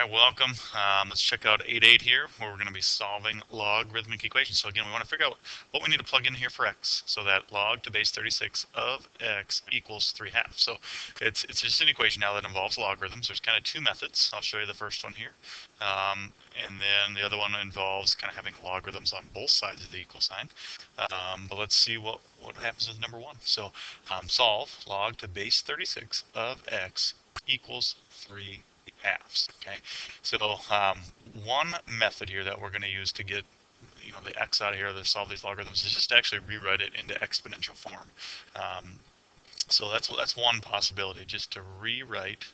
right, welcome. Let's check out 8.8 here, where we're going to be solving logarithmic equations. So again, we want to figure out what we need to plug in here for x, so that log to base 36 of x equals 3/2. So it's just an equation now that involves logarithms. There's kind of two methods. I'll show you the first one here. And then the other one involves kind of having logarithms on both sides of the equal sign. But let's see what happens with number one. So solve log to base 36 of x equals 3/2. Okay, so one method here that we're going to use to get the x out of here to solve these logarithms is just to actually rewrite it into exponential form. So that's one possibility, just to rewrite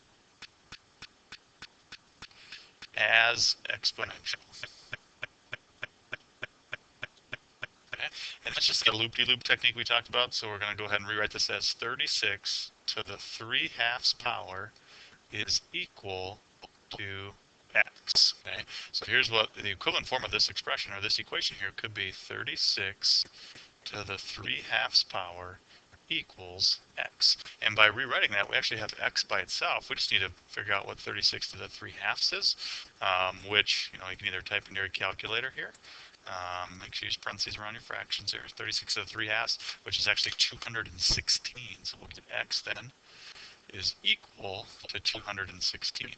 as exponential. Okay, and that's just the loop-de-loop technique we talked about. So we're going to go ahead and rewrite this as 36 to the 3/2 power is equal to x. Okay, so here's what the equivalent form of this expression or this equation here could be: 36 to the 3/2 power equals x. And by rewriting that, we actually have x by itself. We just need to figure out what 36 to the 3/2 is, which you can either type into your calculator here. Make sure you use parentheses around your fractions here. 36 to the 3/2, which is actually 216. So we'll get x then is equal to 216.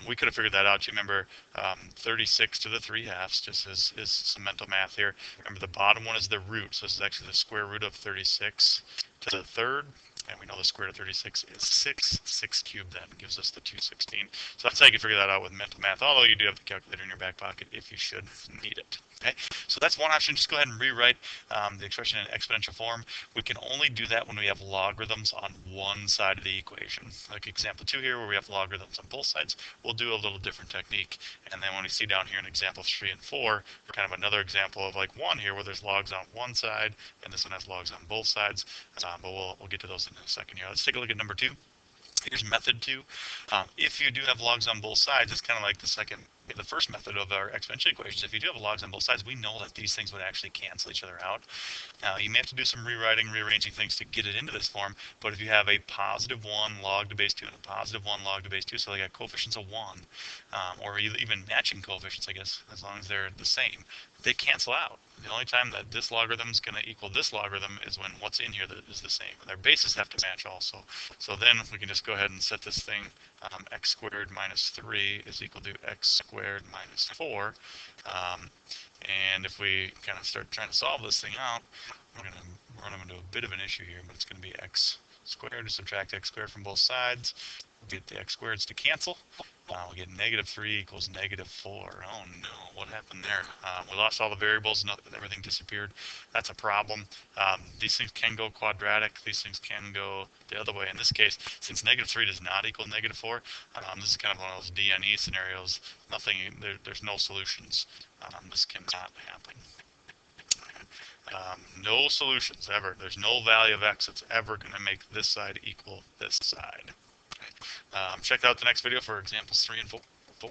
We could have figured that out. You remember 36 to the 3/2 just is some mental math here. Remember the bottom one is the root, so this is actually the square root of 36 to the third. And we know the square root of 36 is 6. 6 cubed then gives us the 216. So that's how you can figure that out with mental math, although you do have the calculator in your back pocket if you should need it. Okay, so that's one option. Just go ahead and rewrite the expression in exponential form. We can only do that when we have logarithms on one side of the equation. Like example 2 here, where we have logarithms on both sides, we'll do a little different technique. And then when we see down here in example 3 and 4, kind of another example of like 1 here, where there's logs on one side, and this one has logs on both sides. But we'll get to those in a second here. Let's take a look at number 2. Here's method 2. If you do have logs on both sides, it's kind of like the first method of our exponential equations. If you do have logs on both sides, we know that these things would actually cancel each other out. You may have to do some rearranging things to get it into this form, but if you have a positive 1 log to base 2 and a positive 1 log to base 2, so they got coefficients of 1, or even matching coefficients, I guess, as long as they're the same, they cancel out. The only time that this logarithm is going to equal this logarithm is when what's in here that is the same. Their bases have to match also. So then we can just go ahead and set this thing, x squared minus 3 is equal to x squared minus 4. And if we kind of start trying to solve this thing out, we're going to run into a bit of an issue here, but it's going to be x squared to subtract x squared from both sides. We'll get the x squareds to cancel. We'll get negative 3 equals negative 4. Oh no, what happened there? We lost all the variables, everything disappeared. That's a problem. These things can go quadratic. These things can go the other way. In this case, since negative 3 does not equal negative 4, this is kind of one of those DNE scenarios. There's no solutions. This cannot happen. No solutions ever. There's no value of x that's ever going to make this side equal this side. Check out the next video for examples 3 and 4.